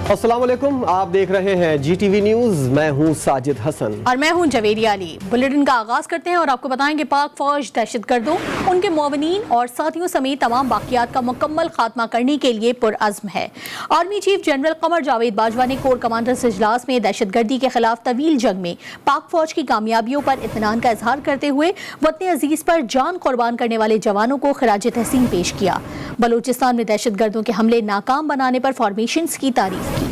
अस्सलाम वालेकुम, आप देख रहे हैं GTV न्यूज़। मैं हूं साजिद हसन और मैं हूं जवेरी अली। बुलेटिन का आगाज करते हैं और आपको बताएंगे पाक फौज दहशतगर्दों, उनके मुआविनीन और साथियों समेत तमाम बाकियात का मुकम्मल खात्मा करने के लिए पुरअज़्म है। Army chief general Qamar Javed Bajwa ने कोर कमांडर्स इजलास में दहशतगर्दी के खिलाफ तवील जंग में पाक फौज की कामयाबियों पर इत्मीनान का इजहार करते हुए वतन अजीज पर जान कुर्बान करने वाले जवानों को खिराज तहसीन पेश किया। बलूचिस्तान में दहशतगर्दों के हमले नाकाम बनाने पर फॉर्मेशंस की तारीफ की।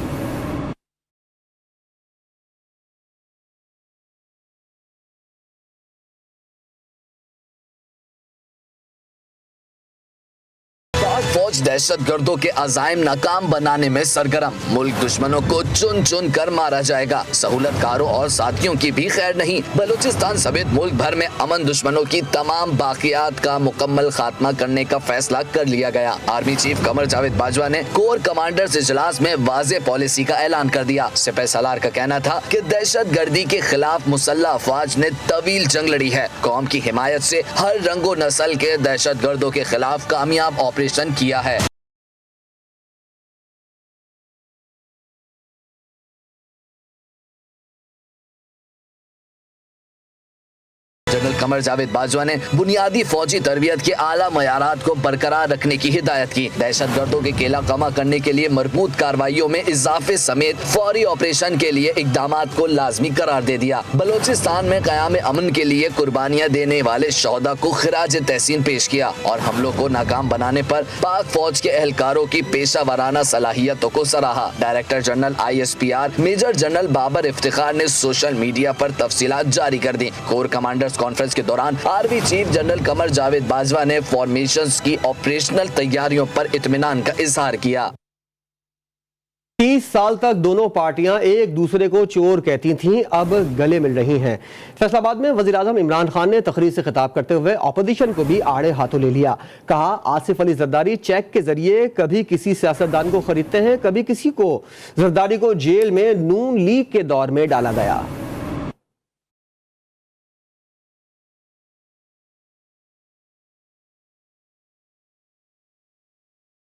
फौज दहशतगर्दों के अजाइम नाकाम बनाने में सरगर्म। मुल्क दुश्मनों को चुन चुन कर मारा जाएगा। सहूलतकारों और साथियों की भी खैर नहीं। बलूचिस्तान समेत मुल्क भर में अमन दुश्मनों की तमाम बाकियात का मुकम्मल खात्मा करने का फैसला कर लिया गया। आर्मी चीफ कमर जावेद बाजवा ने कोर कमांडर्स इजलास में वाज़े पॉलिसी का ऐलान कर दिया। सिपह सलार का कहना था कि दहशतगर्दी के खिलाफ मुसल्लह अफवाज ने तवील जंग लड़ी है। कौम की हिमायत से हर रंगो नस्ल के दहशतगर्दों के खिलाफ कामयाब ऑपरेशन किया है। जनरल कमर जावेद बाजवा ने बुनियादी फौजी तरबियत के आला मयारात को बरकरार रखने की हिदायत की। दहशतगर्दों के केला कमा करने के लिए मरबूत कार्रवाइयों में इजाफे समेत फौरी ऑपरेशन के लिए इकदामात को लाजमी करार दे दिया। बलोचिस्तान में क़याम अमन के लिए कुर्बानियां देने वाले शोहदा को खिराज तहसीन पेश किया और हमलों को नाकाम बनाने पर पाक फौज के एहलकारों की पेशा वराना सलाहियतों को सराहा। Director general ISPR major general Babar Iftikhar ने सोशल मीडिया पर तफसीलात जारी कर दी। कोर कमांडर्स कॉन्फ्रेंस के दौरान army chief general Qamar Javed Bajwa ने फॉर्मेशंस की ऑपरेशनल तैयारियों पर इत्मीनान का इजहार किया। 30 साल तक दोनों पार्टियां एक दूसरे को चोर कहती थीं, अब गले मिल रही हैं। फैसलाबाद में वज़ीर आज़म इमरान खान ने तकरीर से खिताब करते हुए अपोजिशन को भी आड़े हाथों ले लिया। कहा, आसिफ अली जरदारी चेक के जरिए कभी किसी सियासतदान को खरीदते हैं, कभी किसी को। जरदारी को जेल में नून लीग के दौर में डाला गया।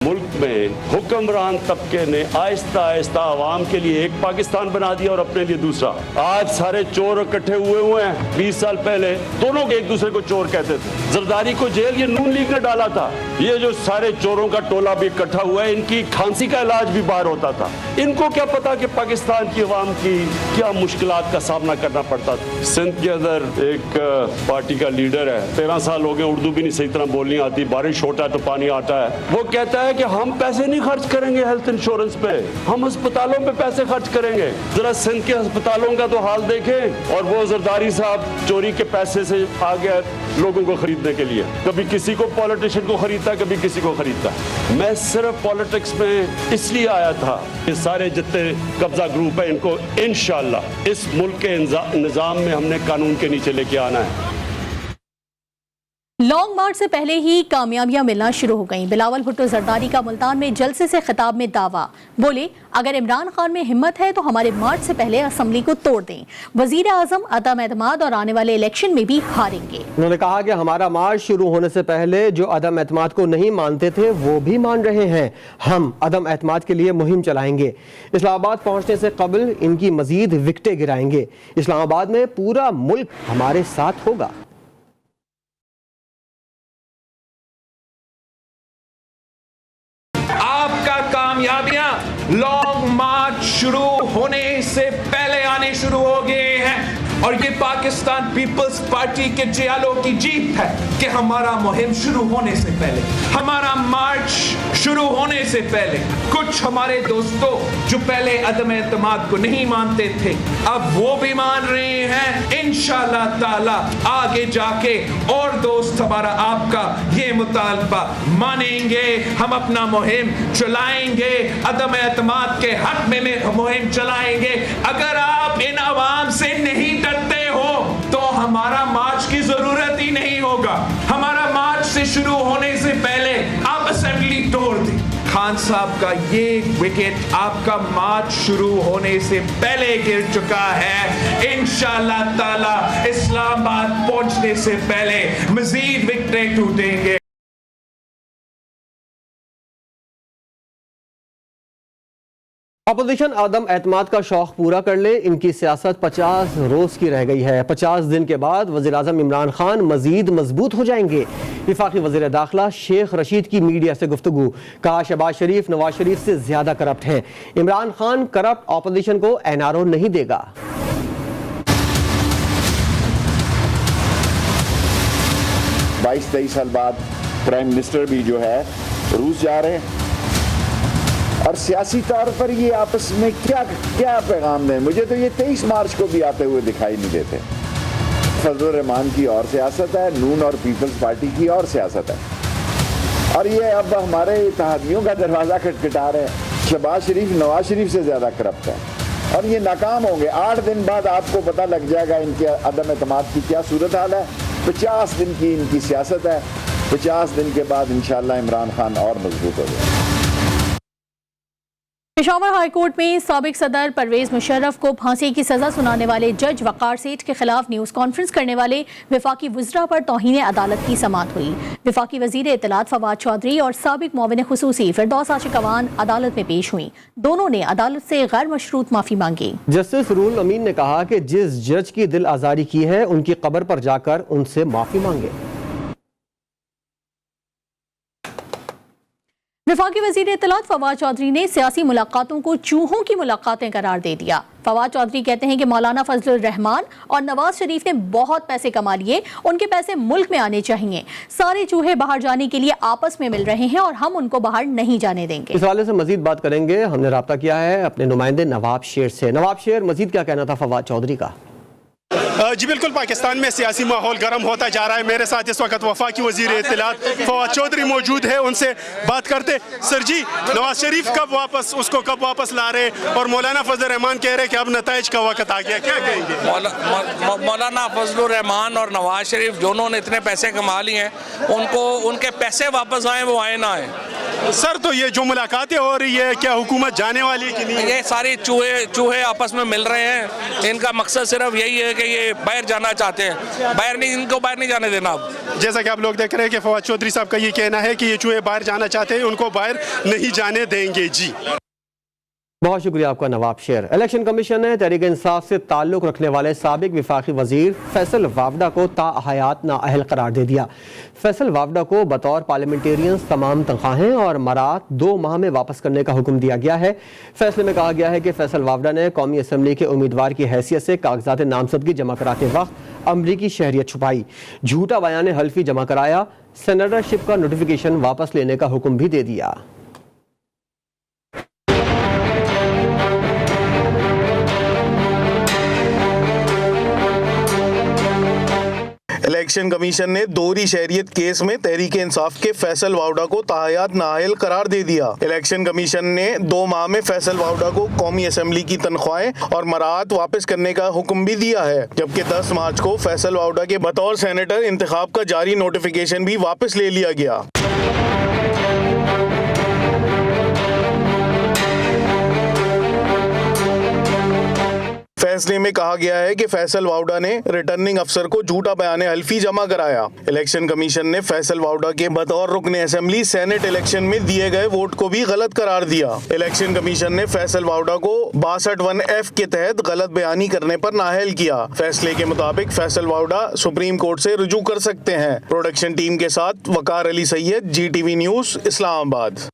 मुल्क में हुक्मरान तबके ने आहिस्ता आहिस्ता आवाम के लिए एक पाकिस्तान बना दिया और अपने लिए दूसरा। आज सारे चोर इकट्ठे हुए हैं। 20 साल पहले दोनों के एक दूसरे को चोर कहते थे। जरदारी को जेल ये नून लीग ने डाला था। ये जो सारे चोरों का टोला भी इकट्ठा हुआ है, इनकी खांसी का इलाज भी बाहर होता था। इनको क्या पता कि पाकिस्तान की अवाम की क्या मुश्किलात का सामना करना पड़ता था। सिंध के अंदर एक पार्टी का लीडर है, 13 साल हो गए, उर्दू भी नहीं सही तरह बोलनी आती, बारिश होता है तो पानी आता है। वो कहता है कि हम पैसे नहीं खर्च करेंगे हेल्थ इंश्योरेंस पे, हम अस्पतालों पे पैसे खर्च करेंगे। जरा सिंध के अस्पतालों का तो हाल देखें। और वो जरदारी साहब चोरी के पैसे से आ गया लोगों को खरीदने के लिए। कभी किसी को पॉलिटिशियन को खरीदता, कभी किसी को खरीदता। मैं सिर्फ पॉलिटिक्स में इसलिए आया था कि सारे जितने कब्जा ग्रुप है इनको इंशाअल्लाह इस मुल्क के निजाम में हमने कानून के नीचे लेके आना है। लॉन्ग मार्च से पहले ही कामयाबियां मिलना शुरू हो गईं। बिलावल भुट्टो जरदारी का मुल्तान में जलसे से खिताब में दावा। बोले, अगर इमरान खान में हिम्मत है तो हमारे मार्च से पहले असम्बली को तोड़ दें। वजीर आजम अदम एतमाद और आने वाले इलेक्शन में भी हारेंगे। उन्होंने कहा कि हमारा मार्च शुरू होने से पहले जो अदम एतमाद को नहीं मानते थे वो भी मान रहे हैं। हम अदम एतमाद के लिए मुहिम चलाएंगे। इस्लामाबाद पहुंचने से कबल इनकी मजीद विकटें गिराएंगे। इस्लामाबाद में पूरा मुल्क हमारे साथ होगा। कामयाबियां लॉन्ग मार्च शुरू होने से पहले आने शुरू हो गए हैं और ये पाकिस्तान पीपल्स पार्टी के जियालों की जीत है कि हमारा मुहिम शुरू होने से पहले, हमारा मार्च शुरू होने से पहले कुछ हमारे दोस्तों जो पहले अदम एतमाद को नहीं मानते थे अब वो भी मान रहे हैं। इंशाअल्लाह ताला आगे जाके और दोस्त हमारा आपका ये मुतालबा मानेंगे। हम अपना मुहिम चलाएंगे, अदम एतमाद के हक में मुहिम चलाएंगे। अगर आप इन अवाम से नहीं डरते हो तो हमारा मार्च की जरूरत ही नहीं होगा। हमारा मार्च से शुरू होने से पहले आप असेंबली तोड़ दें। खान साहब का ये विकेट आपका मार्च शुरू होने से पहले गिर चुका है। इंशाअल्लाह ताला इस्लामाबाद पहुंचने से पहले मजीद विकेटें टूटेंगे। अपोजिशन आदम एतमाद का शौक पूरा कर ले, इनकी सियासत 50 रोज की रह गई है। 50 दिन के बाद वज़ीर आज़म इमरान खान मजीद मजबूत हो जाएंगे। वफाकी वज़ीर दाखिला शेख रशीद की मीडिया से गुफ्तगू, कहा शहबाज शरीफ नवाज शरीफ से ज्यादा करप्ट हैं। इमरान खान करप्ट अपोजिशन को NRO नहीं देगा। 22-23 साल बाद प्राइम मिनिस्टर भी जो है रूस जा रहे हैं और सियासी तौर पर ये आपस में क्या पैगाम दें। मुझे तो ये 23 मार्च को भी आते हुए दिखाई नहीं देते। फजलुर रहमान की और सियासत है, नून और पीपल्स पार्टी की और सियासत है और ये अब हमारे इत्तेहादियों का दरवाज़ा खटखटा रहे हैं। शहबाज शरीफ नवाज शरीफ से ज़्यादा करप्ट है और ये नाकाम होंगे। 8 दिन बाद आपको पता लग जाएगा इनके अदम एतमाद की क्या सूरत हाल है। 50 दिन की इनकी सियासत है। 50 दिन के बाद इंशाअल्लाह इमरान खान और मजबूत हो जाए। पेशावर हाई कोर्ट में साबिक सदर परवेज मुशर्रफ को फांसी की सजा सुनाने वाले जज वकार सेठ के खिलाफ न्यूज़ कॉन्फ्रेंस करने वाले वफाकी वज़रा पर तौहीन अदालत की समाअत हुई। वफाकी वज़ीर इत्तलात फवाद चौधरी और साबिक मुआविन खुसूसी फिरदौस आशिक अवान अदालत में पेश हुई। दोनों ने अदालत से गैर मशरूत माफी मांगी। जस्टिस रूल अमीन ने कहा कि जिस जज की दिल आजारी की है उनकी कब्र पर जाकर उनसे माफी मांगे। वफाकी वज़ीर इत्तलात फवाद चौधरी ने सियासी मुलाकातों को चूहों की मुलाकातें करार दे दिया। फवाद चौधरी कहते हैं कि मौलाना फजलुर रहमान और नवाज शरीफ ने बहुत पैसे कमा लिए, उनके पैसे मुल्क में आने चाहिए। सारे चूहे बाहर जाने के लिए आपस में मिल रहे हैं और हम उनको बाहर नहीं जाने देंगे। इस हवाले से मजीद बात करेंगे। हमने रब्ता किया है अपने नुमाइंदे नवाब शेर से। नवाब शेर, मजीद क्या कहना था फवाद चौधरी का? जी बिल्कुल, पाकिस्तान में सियासी माहौल गर्म होता जा रहा है। मेरे साथ इस वक्त वफाकी वज़ीर इत्तलात फवाद चौधरी मौजूद है, उनसे बात करते। सर जी, नवाज शरीफ कब वापस ला रहे और मौलाना फजलुर रहमान कह रहे कि अब नताइज का वक्त आ गया, क्या कहेंगे? मौलाना फजलुर रहमान और नवाज शरीफ दोनों ने इतने पैसे कमा लिए हैं, उनको उनके पैसे वापस आए वो आए ना आए। सर, तो ये जो मुलाकातें हो रही है, क्या हुकूमत जाने वाली है कि नहीं? ये सारी चूहे आपस में मिल रहे हैं। इनका मकसद सिर्फ यही है कि ये बाहर जाना चाहते हैं, इनको बाहर नहीं जाने देना। अब जैसा कि आप लोग देख रहे हैं कि फवाद चौधरी साहब का ये कहना है कि ये चूहे बाहर जाना चाहते हैं, उनको बाहर नहीं जाने देंगे। जी बहुत शुक्रिया आपका नवाब शेर। इलेक्शन कमीशन ने तहरीक इंसाफ से ताल्लुक रखने वाले साबिक वफाकी वजीर फैसल वावडा को ताहयात नाअहल करार दे दिया। फैसल वावडा को बतौर पार्लियामेंटेरियन तमाम तनख्वाहें और मरात 2 माह में वापस करने का हुक्म दिया गया है। फैसले में कहा गया है कि फैसल वावडा ने कौमी असम्बली के उम्मीदवार की हैसियत से कागजात नामजदगी जमा कराते वक्त अमरीकी शहरियत छुपाई, झूठा बयान हल्फी जमा कराया, सेनेटरशिप का नोटिफिकेशन वापस लेने का हुक्म भी दे दिया। इलेक्शन कमीशन ने दोहरी शहरियत केस में तहरीक इंसाफ के फैसल वावडा को ताहयात नाअहल करार दे दिया। इलेक्शन कमीशन ने 2 माह में फैसल वावडा को कौमी असम्बली की तनख्वाहें और मरात वापस करने का हुक्म भी दिया है, जबकि 10 मार्च को फैसल वावडा के बतौर सेनेटर इंतखाब का जारी नोटिफिकेशन भी वापस ले लिया गया। फैसले में कहा गया है कि फैसल वावडा ने रिटर्निंग अफसर को झूठा बयान हल्फी जमा कराया। इलेक्शन कमीशन ने फैसल वावडा के बतौर रुकने असेंबली सेनेट इलेक्शन में दिए गए वोट को भी गलत करार दिया। इलेक्शन कमीशन ने फैसल वावडा को 62(1)(f) के तहत गलत बयानी करने पर नाअहल किया। फैसले के मुताबिक फैसल वावडा सुप्रीम कोर्ट से रुजू कर सकते हैं। प्रोडक्शन टीम के साथ Waqar Ali Syed, GTV news, Islamabad.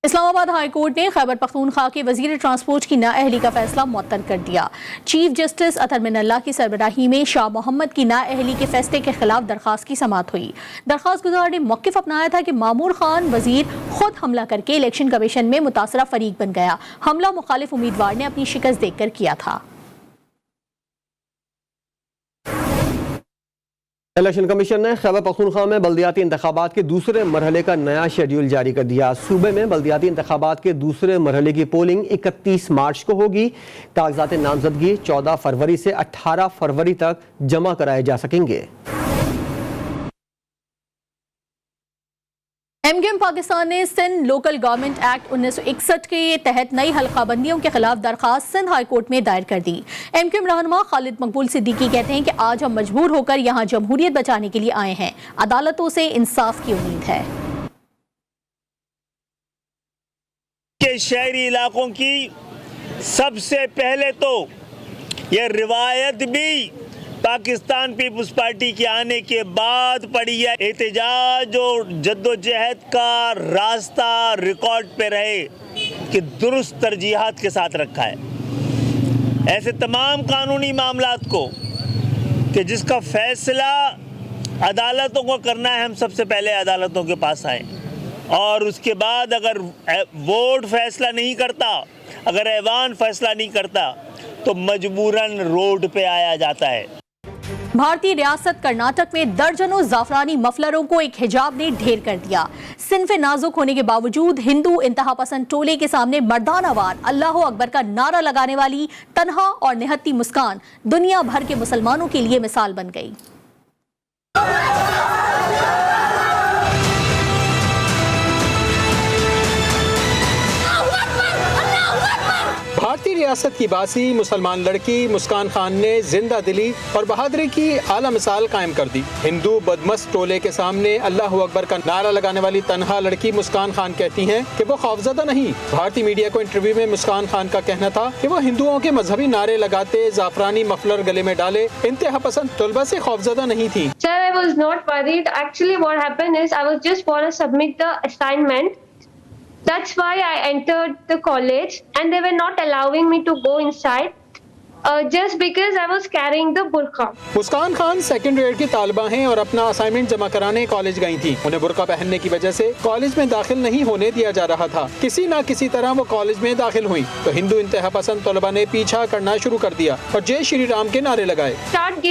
Islamabad high court ने खैबर पख्तूनख्वा के वजीर ट्रांसपोर्ट की नाअहली का फैसला मुअत्तल कर दिया। चीफ जस्टिस अतर मिनल्ला की सरबराही में शाह मोहम्मद की नाअहली के फैसले के खिलाफ दरखास्त की समाअत हुई। दरखास्त गुजार ने मौक़िफ़ अपनाया था कि मामूर खान वजीर खुद हमला करके इलेक्शन कमीशन में मुतासरा फरीक बन गया। हमला मुखालिफ उम्मीदवार ने अपनी शिकस्त देखकर किया था। इलेक्शन कमीशन ने खैबर पख्तूनख्वा में बल्दियाती इंतखाबात के दूसरे मरहले का नया शेड्यूल जारी कर दिया। सूबे में बल्दियाती इंतखाबात के दूसरे मरहले की पोलिंग 31 मार्च को होगी। कागजात नामजदगी 14 फरवरी से 18 फरवरी तक जमा कराए जा सकेंगे। MKM पाकिस्तान ने सिंध लोकल गवर्नमेंट एक्ट 1961 के तहत नई हल्काबंदियों के खिलाफ दरखास्त सिंध हाई कोर्ट में दायर कर दी। MKM रहनुमा खालिद मकबूल सिद्दीकी कहते हैं कि आज हम मजबूर होकर यहां जमहूरियत बचाने के लिए आए हैं। अदालतों से इंसाफ की उम्मीद है कि के शहरी इलाकों की सबसे पहले तो ये रिवायत भी पाकिस्तान पीपुल्स पार्टी के आने के बाद पड़ी है। एहतजाज और जद्दोजहद का रास्ता रिकॉर्ड पे रहे कि दुरुस्त तरजीहात के साथ रखा है। ऐसे तमाम कानूनी मामलात को कि जिसका फैसला अदालतों को करना है, हम सबसे पहले अदालतों के पास आए और उसके बाद अगर वोट फैसला नहीं करता, अगर ऐवान फैसला नहीं करता तो मजबूरन रोड पे आया जाता है। भारतीय रियासत कर्नाटक में दर्जनों जाफरानी मफलरों को एक हिजाब ने ढेर कर दिया। सिन्फ नाजुक होने के बावजूद हिंदू इंतहा पसंद टोले के सामने मर्दानावार अल्लाह अकबर का नारा लगाने वाली तन्हा और निहत्ती मुस्कान दुनिया भर के मुसलमानों के लिए मिसाल बन गई। भारतीय रियासत की बासी मुसलमान लड़की मुस्कान खान ने जिंदा दिली और बहादुरी की आला मिसाल कायम कर दी। हिंदू बदमस्त टोले के सामने अल्लाह अकबर का नारा लगाने वाली तन्हा लड़की मुस्कान खान कहती हैं कि वो खौफजदा नहीं। भारतीय मीडिया को इंटरव्यू में मुस्कान खान का कहना था कि वो हिंदुओं के मजहबी नारे लगाते जाफरानी मफलर गले में डाले इंतहा पसंद तलबा से खौफजदा नहीं थी। Sir, I was not worried. Actually, what happened is I was just want to submit the assignment. That's why I entered the college and they were not allowing me to go inside just because I was carrying the burqa. Muskan Khan second year की तालिबा हैं और अपना assignment जमा कराने college गई थी। उन्हें बुर्का पहनने की वजह से कॉलेज में दाखिल नहीं होने दिया जा रहा था। किसी न किसी तरह वो कॉलेज में दाखिल हुई तो हिंदू इंतहा पसंद तलबा ने पीछा करना शुरू कर दिया और जय श्री राम के नारे लगाए। Start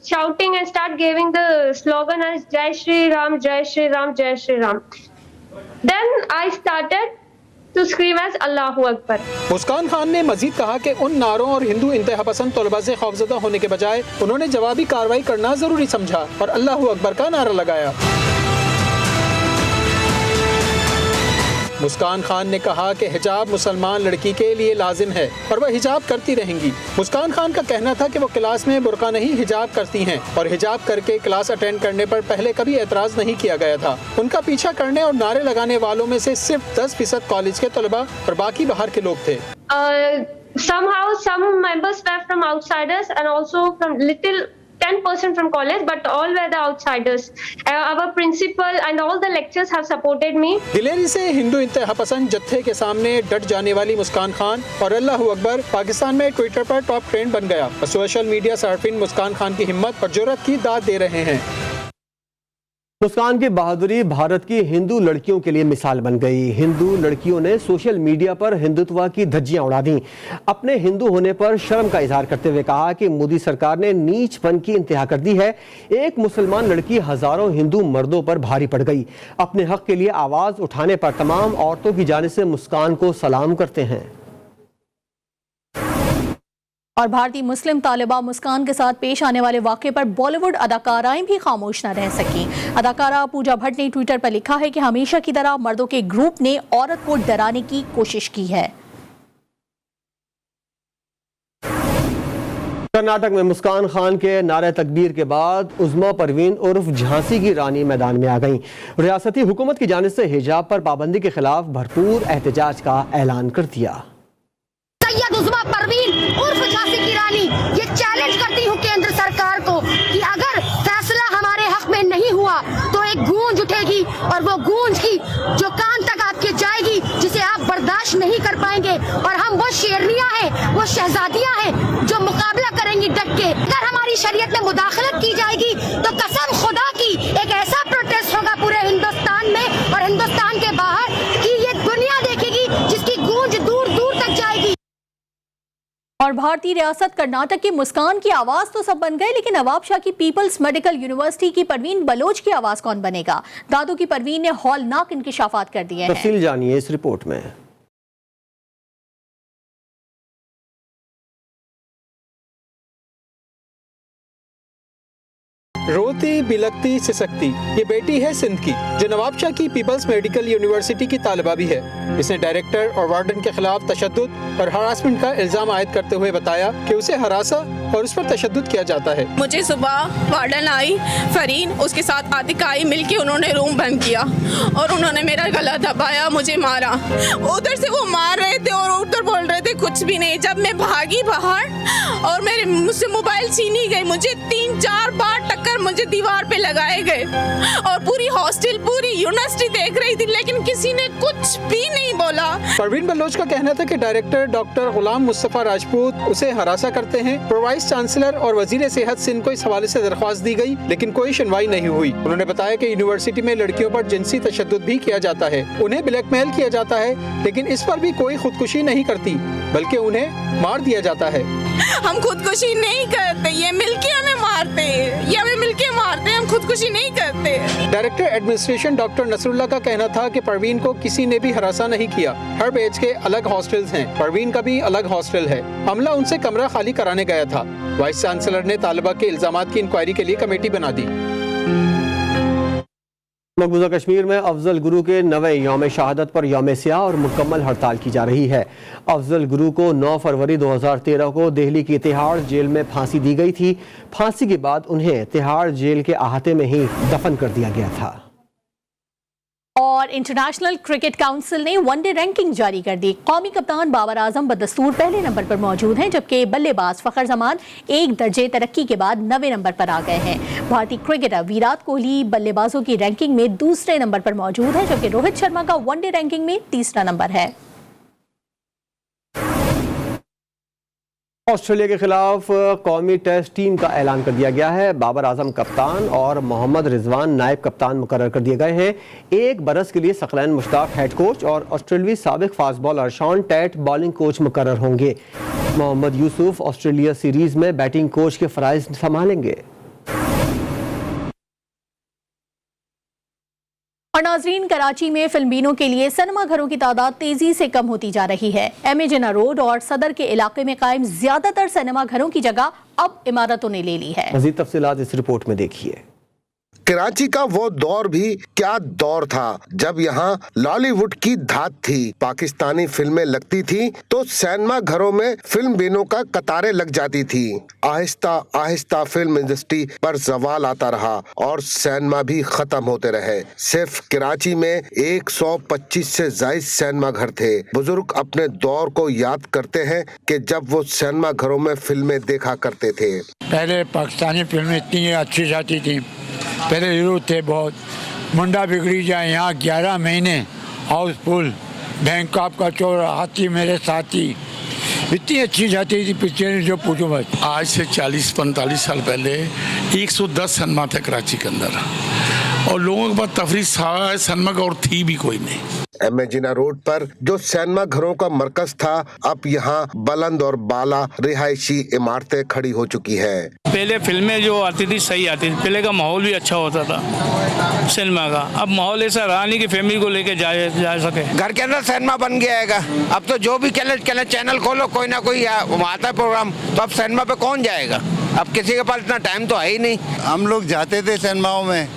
shouting and start giving the slogan as Jai Shri Ram, Jai Shri Ram, Jai Shri Ram. Then I started to scream as Allahu Akbar. मुस्कान खान ने मजीद कहा कि उन नारों और हिंदू इंतहा पसंद तलबा से खौफजदा होने के बजाय उन्होंने जवाबी कार्रवाई करना जरूरी समझा और अल्लाहु अकबर का नारा लगाया। मुस्कान खान ने कहा कि हिजाब मुसलमान लड़की के लिए लाजिम है और वह हिजाब करती रहेंगी। मुस्कान खान का कहना था कि वो क्लास में बुर्का नहीं हिजाब करती हैं और हिजाब करके क्लास अटेंड करने पर पहले कभी एतराज नहीं किया गया था। उनका पीछा करने और नारे लगाने वालों में से सिर्फ 10% कॉलेज के तलबा और बाकी बाहर के लोग थे। Somehow some members were from outsiders and also from little 10% from college, but all were the outsiders. Our principal and all the lecturers have supported me. दिलेरी से हिंदू इंतहा पसंद जत्थे के सामने डट जाने वाली मुस्कान खान और अल्लाहु अकबर पाकिस्तान में ट्विटर पर टॉप ट्रेंड बन गया और सोशल मीडिया सार्फिन मुस्कान खान की हिम्मत और जुर्रत की दाद दे रहे हैं। मुस्कान की बहादुरी भारत की हिंदू लड़कियों के लिए मिसाल बन गई। हिंदू लड़कियों ने सोशल मीडिया पर हिंदुत्व की धज्जियां उड़ा दी। अपने हिंदू होने पर शर्म का इजहार करते हुए कहा कि मोदी सरकार ने नीचपन की इंतहा कर दी है। एक मुसलमान लड़की हजारों हिंदू मर्दों पर भारी पड़ गई। अपने हक के लिए आवाज उठाने पर तमाम औरतों की जानिब से मुस्कान को सलाम करते हैं। और भारतीय मुस्लिम तालिबा मुस्कान के साथ पेश आने वाले वाक़े पर बॉलीवुड अदाकाराएं भी खामोश न रह सकी। अदाकारा पूजा भट्ट ने ट्विटर पर लिखा है कि हमेशा की तरह मर्दों के ग्रुप ने औरत को डराने की कोशिश की है। कर्नाटक में मुस्कान खान के नारे तकबीर के बाद उज़्मा परवीन उर्फ झांसी की रानी मैदान में आ गईं। रियासती हुकूमत की जानिब से हिजाब पर पाबंदी के खिलाफ भरपूर एहतजाज का ऐलान कर दिया। सैयद उज़्मा परवीन उर्फ झांसी की रानी ये चैलेंज करती हूँ केंद्र सरकार को कि अगर फैसला हमारे हक में नहीं हुआ तो एक गूंज उठेगी और वो गूंज की जो कान तक आपके जाएगी जिसे आप बर्दाश्त नहीं कर पाएंगे। और हम वो शेरनियां हैं, वो शहजादियां हैं जो मुकाबला करेंगी डट के। अगर हमारी शरीयत में मुदाखलत की जाएगी तो कसम खुदा की एक ऐसा प्रोटेस्ट होगा पूरे हिंदुस्तान में और हिंदुस्तान के बाहर कि ये दुनिया देखेगी जिसकी गूंज दूर दूर तक जाएगी। और भारतीय रियासत कर्नाटक की मुस्कान की आवाज तो सब बन गए, लेकिन नवाब शाह की पीपल्स मेडिकल यूनिवर्सिटी की परवीन बलोच की आवाज कौन बनेगा? दादू की परवीन ने हौलनाक इंकिशाफात कर दिए हैं। तफसील जानिए इस रिपोर्ट में। रोती बिलकती सिसकती ये बेटी है सिंध की, जो नवाबशाह की पीपल्स मेडिकल यूनिवर्सिटी की तालिबा भी है। इसने डायरेक्टर और वार्डन के खिलाफ तशद्दुद और हरासमेंट का इल्जाम आयद करते हुए बताया कि उसे हरासा और उस पर तशद्दुद किया जाता है। मुझे सुबह वार्डन आई फरीन, उसके साथ आतिका आई, मिलके उन्होंने रूम बंद किया और उन्होंने मेरा गला दबाया, मुझे मारा। उधर से वो मार रहे थे और उधर बोल रहे थे कुछ भी नहीं। जब मैं भागी बाहर और मुझसे मोबाइल छीनी गई, मुझे 3-4 बार टक्कर मुझे दीवार पे लगाए गए और पूरी हॉस्टल पूरी यूनिवर्सिटी देख रही थी, लेकिन किसी ने कुछ भी नहीं बोला। परवीन बलोच का कहना था कि डायरेक्टर डॉक्टर गुलाम मुस्तफा राजपूत उसे हरासा करते हैं। वाइस चांसलर और वजीर सेहत सिंध को इस हवाले से दरख्वास्त दी गई, लेकिन कोई सुनवाई नहीं हुई। उन्होंने बताया कि यूनिवर्सिटी में लड़कियों पर जिनसी तशद्दुद भी किया जाता है, उन्हें ब्लैकमेल किया जाता है, लेकिन इस पर भी कोई खुदकुशी नहीं करती, बल्कि उन्हें मार दिया जाता है। हम खुदकुशी नहीं करते, ये मिलके हमें मारते हैं, ये हमें मिलके मारते हैं, हम खुदकुशी नहीं करते। डायरेक्टर एडमिनिस्ट्रेशन डॉक्टर नसरुल्लाह का कहना था कि परवीन को किसी ने भी हरासा नहीं किया। हर बैच के अलग हॉस्टल्स हैं, परवीन का भी अलग हॉस्टल है। अमला उनसे कमरा खाली कराने गया था। वाइस चांसलर ने तालिबा के इल्जामात की इंक्वायरी के लिए कमेटी बना दी। मकबूजा कश्मीर में अफजल गुरु के 9वें यौम शहादत पर यौम स्याह और मुकम्मल हड़ताल की जा रही है। अफजल गुरु को 9 फरवरी 2013 को दिल्ली की तिहाड़ जेल में फांसी दी गई थी। फांसी के बाद उन्हें तिहाड़ जेल के अहाते में ही दफन कर दिया गया था। और इंटरनेशनल क्रिकेट काउंसिल ने वनडे रैंकिंग जारी कर दी। कौमी कप्तान बाबर आजम बदस्तूर पहले नंबर पर मौजूद हैं, जबकि बल्लेबाज फखर जमान 1 दर्जे तरक्की के बाद 9वें नंबर पर आ गए हैं। भारतीय क्रिकेटर विराट कोहली बल्लेबाजों की रैंकिंग में दूसरे नंबर पर मौजूद है, जबकि रोहित शर्मा का वनडे रैंकिंग में तीसरा नंबर है। ऑस्ट्रेलिया के खिलाफ कौमी टेस्ट टीम का ऐलान कर दिया गया है। बाबर आजम कप्तान और मोहम्मद रिजवान नायब कप्तान मुकर्रर कर दिए गए हैं। 1 बरस के लिए सकलैन मुश्ताक हेड कोच और ऑस्ट्रेलियावी साबिक fast bowler Shaun Tait bowling coach मुकर्रर होंगे। मोहम्मद यूसुफ ऑस्ट्रेलिया सीरीज में बैटिंग कोच के फराइज संभालेंगे। और नाजरीन, कराची में फिल्मीनों के लिए सिनेमा घरों की तादाद तेजी से कम होती जा रही है। एम.ए. जिन्ना रोड और सदर के इलाके में कायम ज्यादातर सिनेमा घरों की जगह अब इमारतों ने ले ली है। मजीद तफसीलात इस रिपोर्ट में देखिए। कराची का वो दौर भी क्या दौर था जब यहाँ लॉलीवुड की धात थी। पाकिस्तानी फिल्में लगती थी तो सिनेमा घरों में फिल्म बीनों का कतारें लग जाती थी। आहिस्ता आहिस्ता फिल्म इंडस्ट्री पर जवाल आता रहा और सिनेमा भी खत्म होते रहे। सिर्फ कराची में 125 से ज्यादा सिनेमा घर थे। बुजुर्ग अपने दौर को याद करते हैं कि जब वो सिनेमा घरों में फिल्में देखा करते थे। पहले पाकिस्तानी फिल्में इतनी अच्छी जाती थी, पहले हीरो थे बहुत। मुंडा बिगड़ी जाए यहाँ 11 महीने हाउसफुल, बैंकॉक का चोर, हाथी मेरे साथी, इतनी अच्छी जाती थी पिक्चर जो पूछो मत। आज से 40-45 साल पहले 110 सिनेमा थे कराची के अंदर और लोगों के पास तफरीह सिनेमा और थी भी कोई नहीं। एम.ए. जिन्ना रोड पर जो सिनेमा घरों का मरकज था, अब यहाँ बुलंद और बाला रिहायशी इमारतें खड़ी हो चुकी हैं। पहले फिल्में जो आती थी सही आती थी, पहले का माहौल भी अच्छा होता था सिनेमा का। अब माहौल ऐसा रहा नहीं कि फैमिली को लेके जा सके। घर के अंदर सिनेमा बन गया है। अब तो जो भी चैनल खोलो कोई ना कोई आता है प्रोग्राम, तो अब सिनेमा पे कौन जाएगा? अब किसी के पास इतना टाइम तो है ही नहीं। हम लोग जाते थे सिनेमाओं में,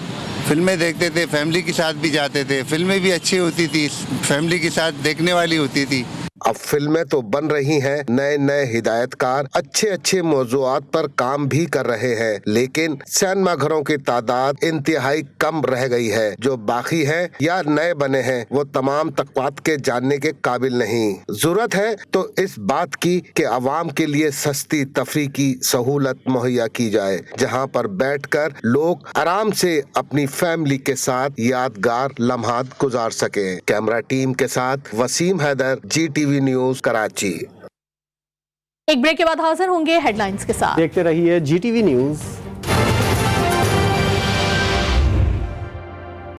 फिल्में देखते थे, फैमिली के साथ भी जाते थे। फिल्में भी अच्छी होती थी, फैमिली के साथ देखने वाली होती थी। अब फिल्में तो बन रही हैं, नए नए हिदायतकार अच्छे अच्छे मौज़ूआत पर काम भी कर रहे हैं, लेकिन सिनेमा घरों की तादाद इंतहाई कम रह गई है। जो बाकी हैं या नए बने हैं वो तमाम तक़वात के जानने के काबिल नहीं। जरूरत है तो इस बात की कि आवाम के लिए सस्ती तफरीह की सहूलत मुहैया की जाए, जहाँ पर बैठकर लोग आराम से अपनी फैमिली के साथ यादगार लम्हात गुजार सके। कैमरा टीम के साथ वसीम हैदर, GTV न्यूज़ कराची। एक ब्रेक के बाद हाजिर होंगे हेडलाइंस के साथ। देखते रहिए GTV न्यूज़।